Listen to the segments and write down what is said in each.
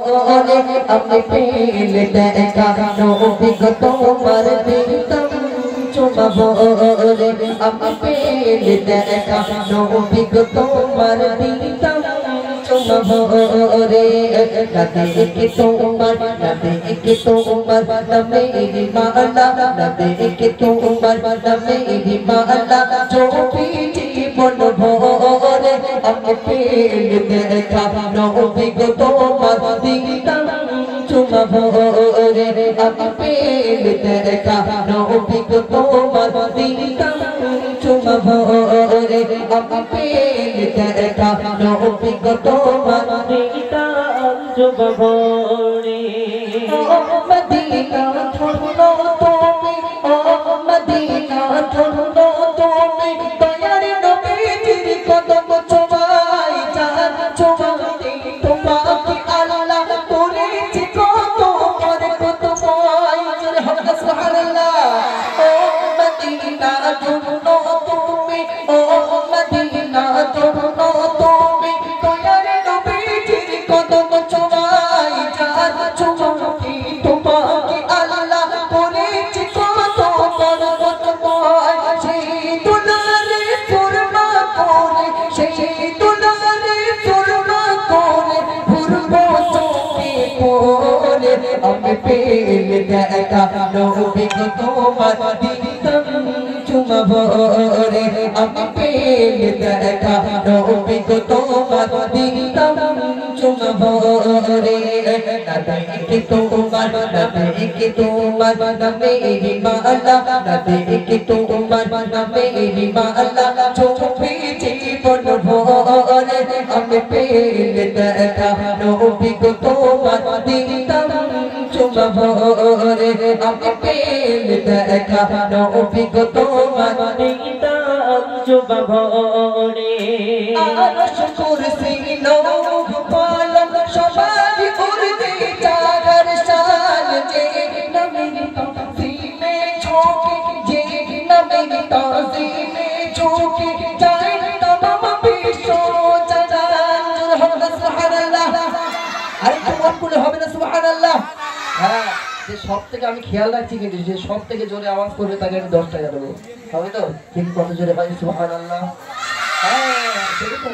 ওরে আমি পেলে দেখা নবী গো তোমার দিতাম চুমাবো ওরে আমি পেলে দেখা নবী গো তোমার দিতাম চুমাবো ওরে না দেখে তোমার নামে মালা না দেখে তোমার নামে মালা চোখে জীবন ভরে আমি পেলে দেখা নবী গো তোমার দিতাম চুমাবো ওরে আমি পেলে দেখা নবী গো তোমার দিতাম চুমাবো ওরে আমি পেলে দেখা নবী গো তোমার দিতাম চুমাবো রে ও মদিনা ধন্য তুমি ও মদিনা ধন্য তুমি দয়ার নবীজির কদম চুমাই চাঁদ চুমাতে তোমাকে আল্লাহ করেছে কত করে কত পাই জোরে হবে সুবহানাল্লাহ ও মদিনা ধন্য তুমি ও মদিনা ধন্য তুমি দয়ার নবীজির কদম চুমাই চাঁদ চুমাতে তোমাকে আল্লাহ করেছে কত করে কত পাই সেই দুলারে ফুরমা করে সেই দুলারে ফুরমা করে ফুরবো চোখে পড়ে আমি পেলে দেখা নবী গো তোমার দিতাম চুমাবো রে আমি পেলে দেখা নবী গো তোমার দিতাম চুমাবো রে না দেখে তোমার নামে মালা না দেখে তোমার নামে মালা চোখে জীবন ভরে আমি পেলে দেখা নবী গো তোমার দিতাম চুমাবো রে আমি পেলে দেখা নবী গো তোমার দিতাম চুমাবো রে আরশ কুরসি লৌহ পালক সবাই উড়তে চাঁদের শান যে নবীর তাজিমে ঝোঁকে যে নবীর তাজিমে ঝোঁকে যায় तमाम বিশ্ব জাহান সুবহানাল্লাহ আরে তোমার কোলে হবে না সুবহানাল্লাহ হ্যাঁ যে সবথেকে আমি খেয়াল রাখছি কিন্তু যে সবথেকে জোরে আওয়াজ করবে তাকে আমি 10 টাকা দেব হবে তো কিন্তু কত জোরে হয় সুবহানাল্লাহ হ্যাঁ দেখো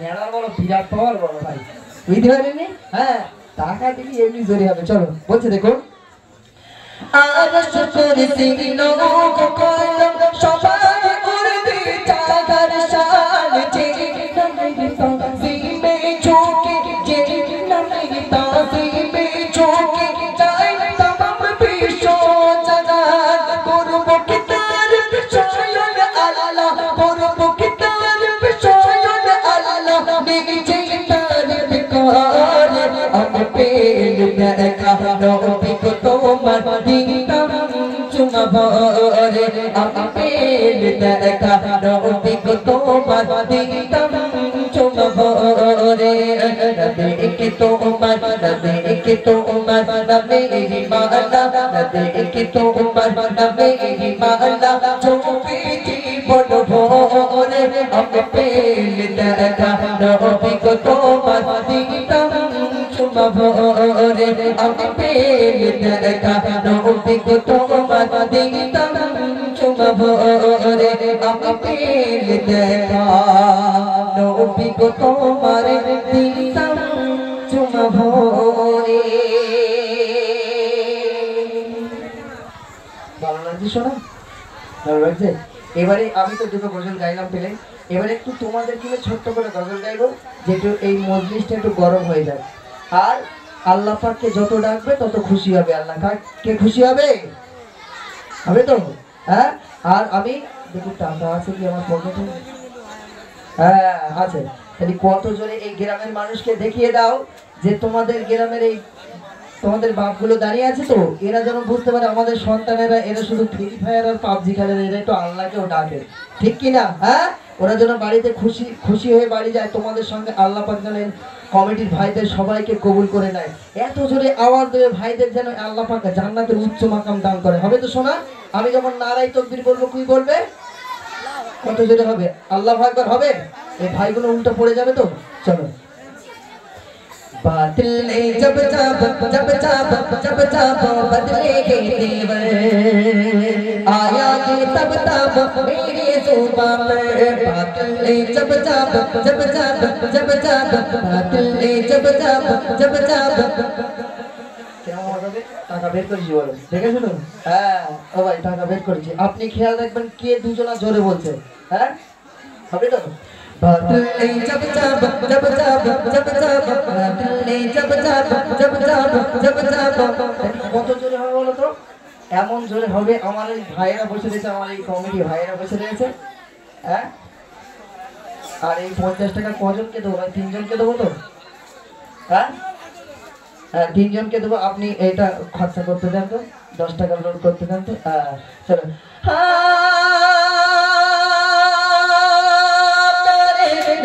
নেড়ার বড় বিরাট পাওয়ার বড় ভাই বুঝতে পারেনি হ্যাঁ টাকা দিলি এমনি জোরে হবে চলো বলছে দেখো আরশ কুরসি লৌহ কলম সবাই উড়বে চাঁদের শান যে নবীর তাজিমে ঝোঁকে যে নবীর তাজিমে ঝোঁকে যায় तमाम বিশ্ব জাহান করব কি তার বিষয়ন আল্লাহ করব কি তার বিষয়ন আল্লাহ নিজে তার বিকার আমি পেলে দেখা নবী গো তোমার দিতাম চুমাবো রে আমি পেলে দেখা নবী গো তোমার দিতাম চুমাবো রে না দেখে তোমার নামে মালা না দেখে তোমার নামে মালা চোখে জীবন ভরে আমি পেলে দেখা নবী গো তোমার দিতাম চুমাবো রে আমি পেলে দেখা নবী গো তোমার দিতাম চুমাবো রে আমি পেলে দেখা নবী গো তোমার দিতাম চুমাবো রে ভালো লাগছে শোনা ভালো লাগছে এবারে আমি তো দুটো গজল গাইলাম পেলে এবারে একটু তোমাদের কিনে ছোট্ট করে গজল গাইবো যেটু এই মজলিসটা একটু গরম হয়ে যায় আর আল্লাহ পাককে যত ডাকবে তত খুশি হবে আল্লাহ কে খুশি হবে হবে তো হ্যাঁ আর আমি দেখি টাকা আছে কি আমার পকেটে হ্যাঁ আছে তাহলে কত জোরে এই গ্রামের মানুষকে দেখিয়ে দাও যে তোমাদের গ্রামের এই তোমাদের বাপগুলো দাঁড়িয়ে আছে তো এরা যেন বুঝতে পারে আমাদের সন্তানেরা এরা শুধু ফ্রি ফায়ার আর পাবজি খেলে এরা একটু আল্লাহকেও ডাকে ঠিক কি না হ্যাঁ ওরা যেন বাড়িতে খুশি হয়ে বাড়ি যায় তোমাদের সঙ্গে আল্লাহ পাক যেন কমিটির ভাইদের সবাইকে কবুল করে নেয় এত জোরে আওয়াজ দেবে ভাইদের যেন আল্লাহ পাক জান্নাতের উচ্চ মাকাম দান করে হবে তো শোনা আমি যখন নারাই তাকবীর বলবো কি বলবে কত জোরে হবে আল্লাহু আকবার হবে এই ভাইগুলো উল্টো পড়ে যাবে তো চলো बादल ने जब जब बदले के तेवर आया ये तब मेरी ज़ुबां पर बादल ने जब बादल ने जब টাকা বের করেছি বলো দেখেছো তো হ্যাঁ ও ভাই টাকা বের করেছি আপনি খেয়াল রাখবেন কে দুজনা জোরে বলছে হ্যাঁ হবে তো बादल ने जब बादल ने जब কত জোরে হবে বলো তো এমন জোরে হবে আমার এই ভাইয়েরা বসে রয়েছে আমার এই কমিটি ভাইয়েরা বসে রয়েছে হ্যাঁ আর এই 50 টাকা কজনকে দেবো ভাই তিনজনকে দেবো তো হ্যাঁ হ্যাঁ তিনজনকে দেবো আপনি এটা খরচা করতে দেন তো 10 টাকা লোড করতে দেন তো চলো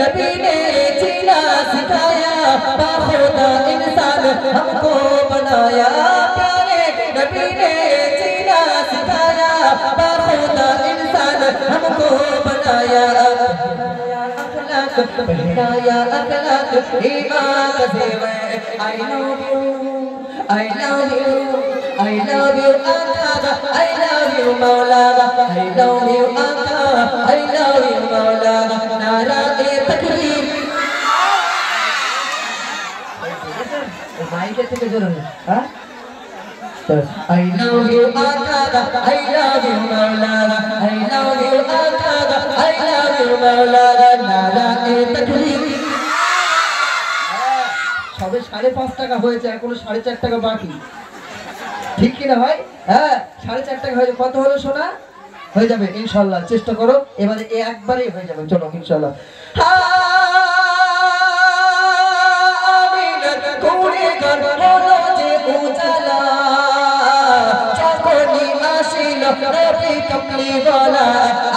नबी ने जीना सिखाया बाखुदा इंसान हमको बनाया प्यारे नबी ने जीना सिखाया बाखुदा इंसान हमको बनाया पहनाया अखलाक ईमान का ज़ेवर I love you I love you I love you आका I love you मौला I love you आका I love you मौला नारा ए तकबीर माइक থেকে জোরে হ্যাঁ I love you आका I love you मौला I love you आका I love you मौला नारा ए तकबीर সবে 5.5 টাকা হয়েছে এখনো 4.5 টাকা বাকি ঠিক কি না ভাই হ্যাঁ 4.5 টাকা হয়ে কত হলো সোনা হয়ে যাবে ইনশাআল্লাহ চেষ্টা করো এবারে একবারেই হয়ে যাবে চলো ইনশাআল্লাহ আমিন কোনে গান হলো যে উজালা চাকনি আসিল নবী কমলি ওয়ালা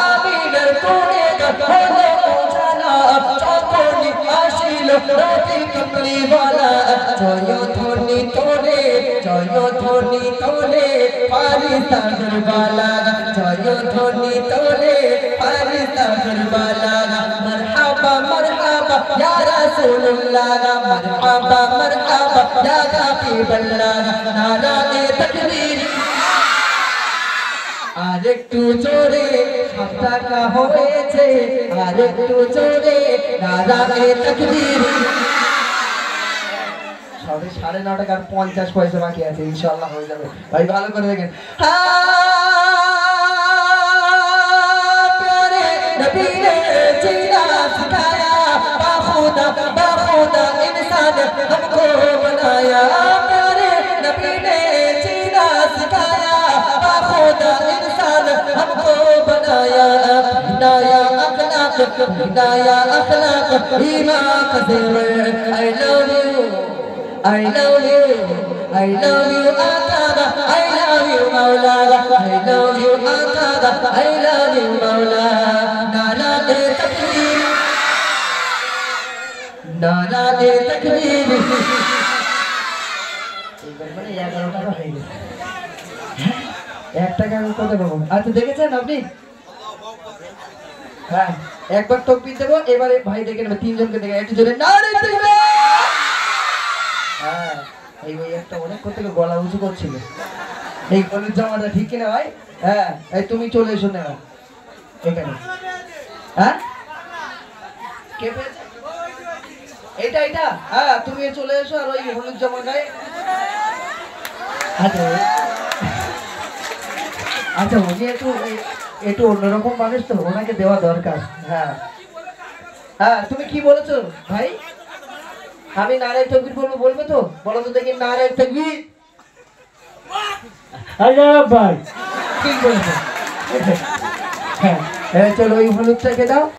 আমিন কোনে গান হলো উজালা চাকনি আসিল নবী কমলি ওয়ালা জয় ধ্বনি তোলে ফারিস্তা দরবালা জয় ধ্বনি তোলে ফারিস্তা দরবালা মারহাবা মারহাবা ইয়া রাসূলুল্লাহ মারহাবা মারহাবা ইয়া হাবিবাল্লাহ নারায়ে তাকবীর আরেকটু জোরে 7 টাকা হয়েছে আরেকটু জোরে নারায়ে তাকবীর সবে 9.5 টাকা 50 পয়সা বাকি আছে ইনশাআল্লাহ হয়ে যাবে ভাই ভালো করে দেখেন प्यारे नबी ने जीना सिखाया बाखुदा इंसान हमको बनाया प्यारे नबी ने जीना सिखाया बाखुदा इंसान हमको बनाया हिदाया अखलाक ईमान का ज़ेवर I love you I love you Akaba I love you Maula I love you Akaba I love you Maula Nara de takbir Nara de takbir এবার মানে 11 টাকা হয়ে গেছে 1 টাকা কত পাবো আচ্ছা দেখেছেন আপনি হ্যাঁ একবার তাকবীর দেব এবারে ভাই দেখে নেবে তিনজনকে দেখে একটু জোরে নারে তাকবীর হ্যাঁ এই ভাই একটা অনেক করতে গলা উঁচু করছিল এই গলার জামাটা ঠিক কিনা ভাই হ্যাঁ এই তুমি চলে এসো না এখানে হ্যাঁ কে পেয়েছে এটা হ্যাঁ তুমি চলে এসো আর ওই হলুদ জামা গায়ে আচ্ছা উনি একটু অন্যরকম মানুষ তো ওনাকে দেওয়া দরকার হ্যাঁ হ্যাঁ তুমি কি বলেছো ভাই আমি নারায়ে তাকবীর বলবো তো বলো তো দেখি নারায়ে তাকবীর আরে ভাই ঠিক বলেছো হ্যাঁ চলো ওই হলুদটাকে দাও